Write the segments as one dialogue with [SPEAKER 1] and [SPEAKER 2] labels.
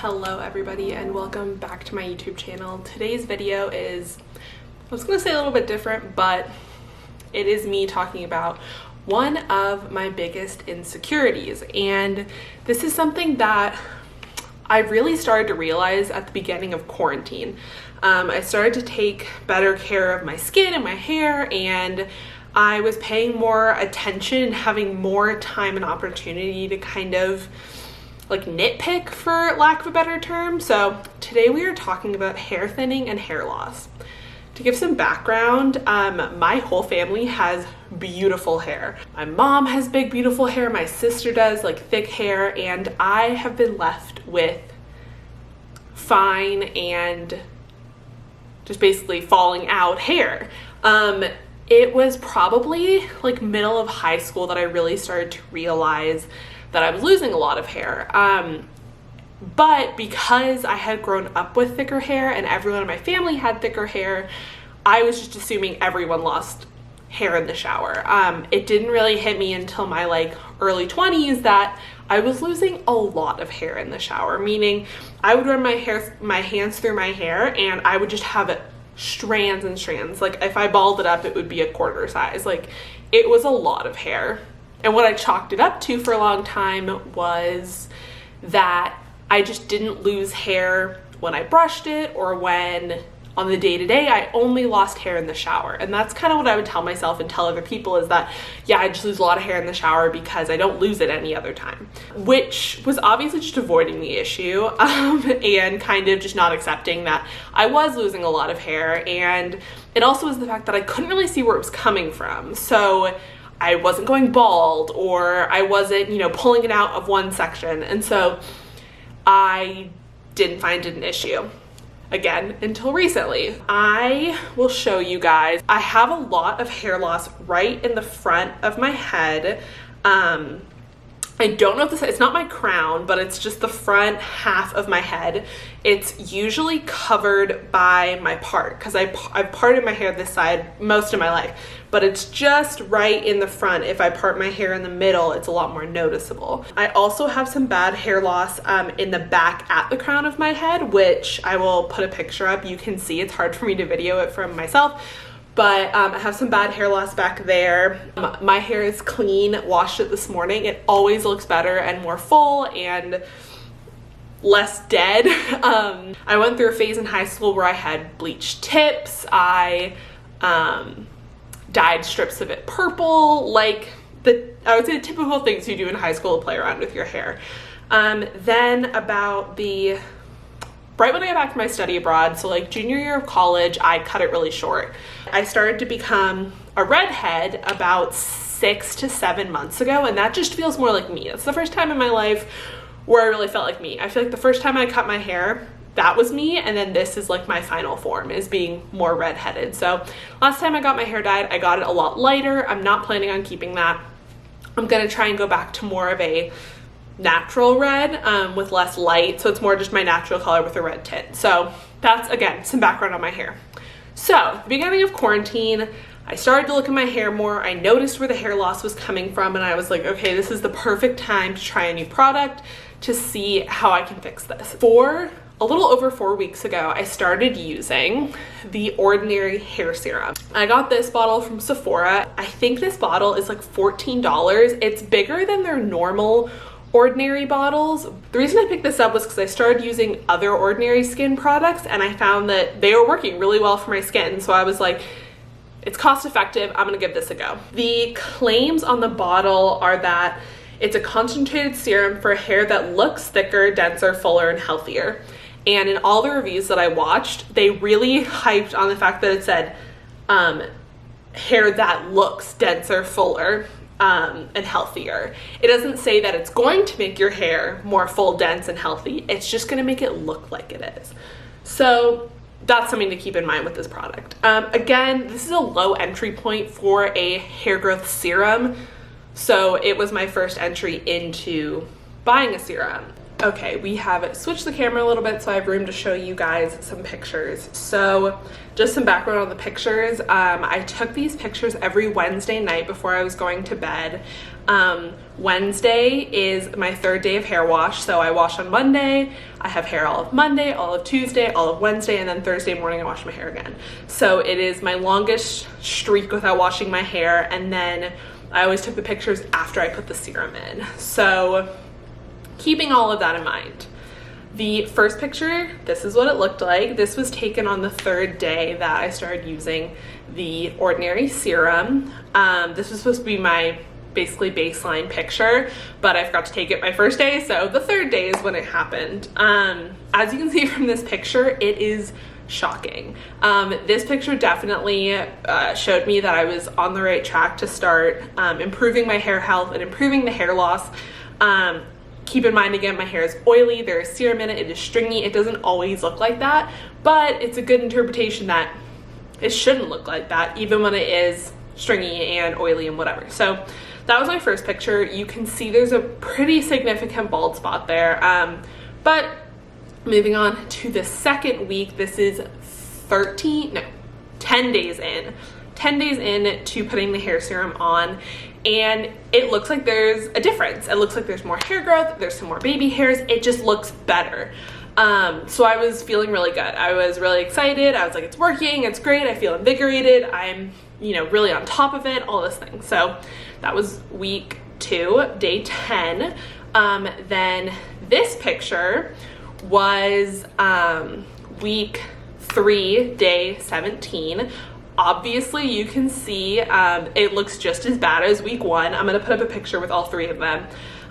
[SPEAKER 1] Hello everybody and welcome back to my YouTube channel. Today's video is, I was gonna say a little bit different, but it is me talking about one of my biggest insecurities. And this is something that I really started to realize at the beginning of quarantine. I started to take better care of my skin and my hair, and I was paying more attention and having more time and opportunity to kind of like nitpick, for lack of a better term. So today we are talking about hair thinning and hair loss. To give some background, my whole family has beautiful hair. My mom has big, beautiful hair. My sister does, like thick hair, and I have been left with fine and just basically falling out hair. It was probably like middle of high school that I really started to realize that I was losing a lot of hair. But because I had grown up with thicker hair and everyone in my family had thicker hair, I was just assuming everyone lost hair in the shower. It didn't really hit me until my like early 20s that I was losing a lot of hair in the shower, meaning I would run my hands through my hair and I would just have it strands and strands. Like if I balled it up, it would be a quarter size. Like it was a lot of hair. And what I chalked it up to for a long time was that I just didn't lose hair when I brushed it or when on the day-to-day I only lost hair in the shower. And that's kind of what I would tell myself and tell other people, is that yeah, I just lose a lot of hair in the shower because I don't lose it any other time, which was obviously just avoiding the issue and kind of just not accepting that I was losing a lot of hair. And it also was the fact that I couldn't really see where it was coming from. So I wasn't going bald, or I wasn't, pulling it out of one section. And so I didn't find it an issue, again, until recently. I will show you guys. I have a lot of hair loss right in the front of my head. I don't know if it's not my crown, but it's just the front half of my head. It's usually covered by my part, because I've parted my hair this side most of my life, but it's just right in the front. If I part my hair in the middle, it's a lot more noticeable. I also have some bad hair loss in the back at the crown of my head, which I will put a picture up. You can see, it's hard for me to video it from myself, but I have some bad hair loss back there. My hair is clean, washed it this morning. It always looks better and more full and less dead. I went through a phase in high school where I had bleached tips. I dyed strips of it purple, like I would say the typical things you do in high school to play around with your hair. Then right when I got back from my study abroad, so like junior year of college, I cut it really short. I started to become a redhead about 6 to 7 months ago, and that just feels more like me. It's the first time in my life where I really felt like me. I feel like the first time I cut my hair, that was me, and then this is like my final form, is being more redheaded. So last time I got my hair dyed, I got it a lot lighter. I'm not planning on keeping that. I'm gonna try and go back to more of a natural red with less light, so it's more just my natural color with a red tint. So that's, again, some background on my hair. So at the beginning of quarantine, I started to look at my hair more. I noticed where the hair loss was coming from, and I was like, okay, this is the perfect time to try a new product to see how I can fix this. For a little over 4 weeks ago, I started using the Ordinary Hair Serum. I got this bottle from Sephora. I think this bottle is like $14. It's bigger than their normal Ordinary bottles. The reason I picked this up was because I started using other Ordinary skin products and I found that they were working really well for my skin. So I was like, it's cost effective, I'm gonna give this a go. The claims on the bottle are that it's a concentrated serum for hair that looks thicker, denser, fuller, and healthier. And in all the reviews that I watched, they really hyped on the fact that it said hair that looks denser, fuller, and healthier. It doesn't say that it's going to make your hair more full, dense, and healthy. It's just gonna make it look like it is. So that's something to keep in mind with this product. Again, this is a low entry point for a hair growth serum. So it was my first entry into buying a serum. Okay, we have switched the camera a little bit so I have room to show you guys some pictures. So just some background on the pictures. I took these pictures every Wednesday night before I was going to bed. Wednesday is my third day of hair wash, so I wash on Monday, I have hair all of Monday, all of Tuesday, all of Wednesday, and then Thursday morning I wash my hair again. So it is my longest streak without washing my hair, and then I always took the pictures after I put the serum in. So keeping all of that in mind, the first picture, this is what it looked like. This was taken on the third day that I started using the Ordinary Serum. This was supposed to be my basically baseline picture, but I forgot to take it my first day, so the third day is when it happened. As you can see from this picture, it is shocking. This picture definitely showed me that I was on the right track to start improving my hair health and improving the hair loss. Keep in mind, again, my hair is oily, there is serum in it, it is stringy, it doesn't always look like that, but it's a good interpretation that it shouldn't look like that, even when it is stringy and oily and whatever. So that was my first picture. You can see there's a pretty significant bald spot there. But moving on to the second week, this is 10 days in. 10 days in to putting the hair serum on, and it looks like there's a difference. It looks like there's more hair growth, there's some more baby hairs, it just looks better. So I was feeling really good. I was really excited. I was like, it's working, it's great, I feel invigorated, I'm, really on top of it, all this thing. So that was week 2, day 10. Then this picture was week 3, day 17. Obviously, you can see it looks just as bad as week 1. I'm gonna put up a picture with all 3 of them.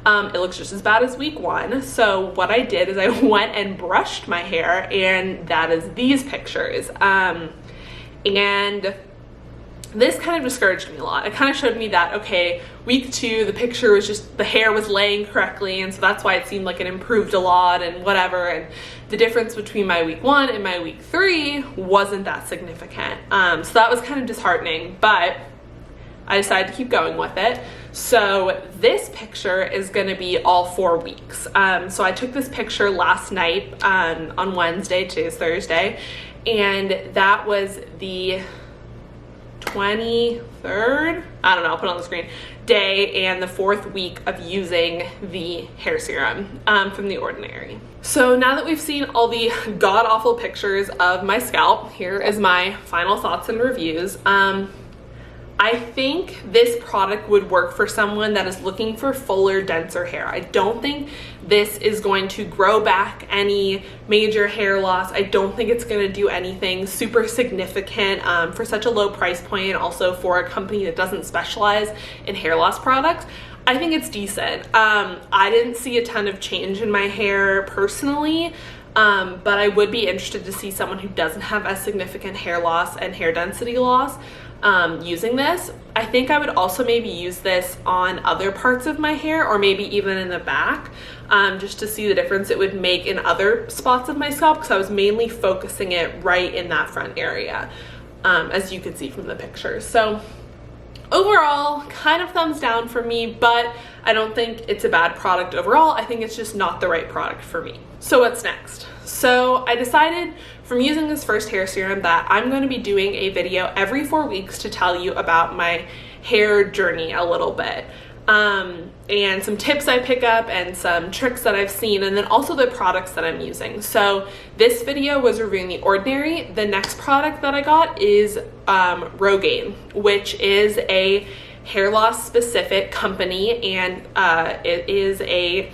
[SPEAKER 1] It looks just as bad as week 1. So what I did is I went and brushed my hair, and that is these pictures. And this kind of discouraged me a lot. It kind of showed me that, okay, week 2, the picture was just, the hair was laying correctly, and so that's why it seemed like it improved a lot and whatever, and the difference between my week 1 and my week 3 wasn't that significant. So that was kind of disheartening, but I decided to keep going with it. So this picture is gonna be all 4 weeks. So I took this picture last night on Wednesday, today's Thursday, and that was the 23rd, I don't know, I'll put it on the screen, day and the 4th week of using the hair serum from The Ordinary. So now that we've seen all the god-awful pictures of my scalp, here is my final thoughts and reviews. I think this product would work for someone that is looking for fuller, denser hair. I don't think this is going to grow back any major hair loss. I don't think it's going to do anything super significant for such a low price point, and also for a company that doesn't specialize in hair loss products. I think it's decent. I didn't see a ton of change in my hair personally, but I would be interested to see someone who doesn't have as significant hair loss and hair density loss using this. I think I would also maybe use this on other parts of my hair, or maybe even in the back, just to see the difference it would make in other spots of my scalp, because I was mainly focusing it right in that front area, as you can see from the pictures. So overall, kind of thumbs down for me, but I don't think it's a bad product overall. I think it's just not the right product for me. So what's next? So I decided from using this first hair serum that I'm going to be doing a video every 4 weeks to tell you about my hair journey a little bit. And some tips I pick up and some tricks that I've seen, and then also the products that I'm using. So this video was reviewing The Ordinary. The next product that I got is Rogaine, which is a hair loss specific company, and it is a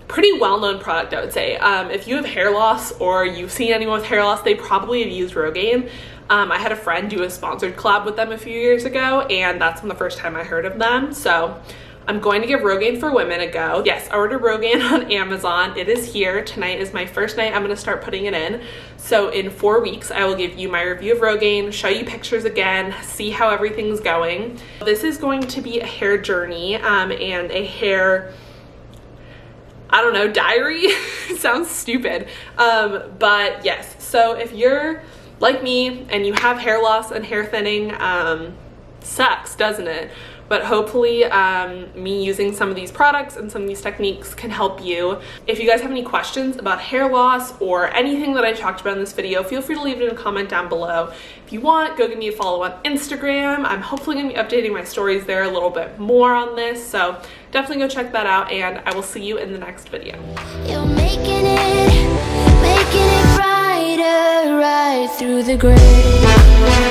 [SPEAKER 1] pretty well-known product, I would say. If you have hair loss or you've seen anyone with hair loss, they probably have used Rogaine. I had a friend do a sponsored collab with them a few years ago, and that's the first time I heard of them. So I'm going to give Rogaine for Women a go. Yes, I ordered Rogaine on Amazon. It is here. Tonight is my first night I'm going to start putting it in. So in 4 weeks, I will give you my review of Rogaine, show you pictures again, see how everything's going. This is going to be a hair journey and a hair, I don't know, diary. Sounds stupid. But yes, so if you're like me and you have hair loss and hair thinning, sucks, doesn't it? but hopefully me using some of these products and some of these techniques can help you. If you guys have any questions about hair loss or anything that I talked about in this video, feel free to leave it in a comment down below. If you want, go give me a follow on Instagram. I'm hopefully going to be updating my stories there a little bit more on this, so definitely go check that out, and I will see you in the next video.
[SPEAKER 2] You're making it brighter right through the gray.